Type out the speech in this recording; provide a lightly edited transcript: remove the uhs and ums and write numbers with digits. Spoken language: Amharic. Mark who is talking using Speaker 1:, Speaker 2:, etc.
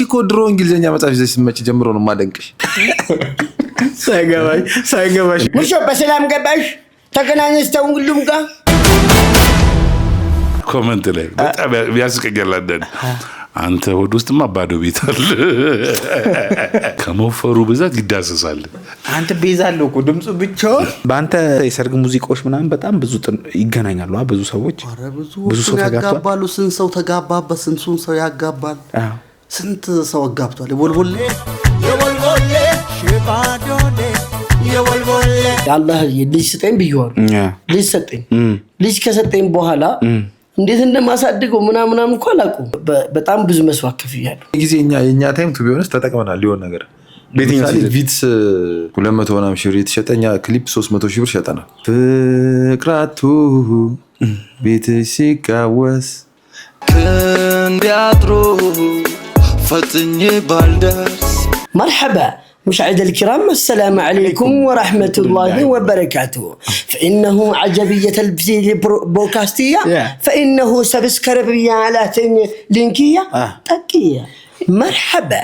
Speaker 1: እኮ ድሮ እንግሊዘኛ መጻፍ ይዘሽ ስትመጪ ጀምሮ ነው ማደንቅሽ ሳይገባሽ
Speaker 2: ሙሾ በሰላም ገባሽ ተገናኘሽ ሁሉም ጋር
Speaker 3: ኮሜንት ላይ በጣም ያስቀኛል አንተ ሆድ ውስጥማ ባዶ ቤት አለ ከመፈሩ ብዛት ይዳሰሳል
Speaker 1: አንተ ቤዛለው እኮ ድምጹ ብቻው በአንተ የሰርግ ሙዚቃዎች ምናምን በጣም ብዙ ይገናኛሉ ብዙ ሰዎች
Speaker 4: ብዙ ሰው ተጋባሉ ስንት ሰው ተጋባበት ስንት ሰው ያጋባል ስንት ሰው አጋብቷል የወልወል
Speaker 2: ሽባዶሌ የወልወል ያላህ ልጅ ሰጠኝ ቢሆን ልጅ ሰጠኝ ልጅ ከሰጠኝ በኋላ እንዴት እንደማሳድገው ምናምን እንኳን አላውቅም በጣም ብዙ መስዋዕት ከፍያለሁ
Speaker 1: ጊዜኛ የኛ ታይም ቱ ቢሆንስ ተጠቅመናል ሊሆን ነገር ቤተኛው ቪትስ 200 ምናምን ሺህ ብር የተሸጠኛ ክሊፕ 300 ሺህ ብር ሸጠና ፍቅራቱ ቤትሽ ሲቃወስ
Speaker 5: ክንዲያጥሩ ፈጥኜ ባልደርስ
Speaker 2: مرحبا مشاهدينا الكرام السلام عليكم ورحمة الله وبركاته فإنه عجبية البودكاستية فإنه سبسكرايب على لينكية تكية مرحبا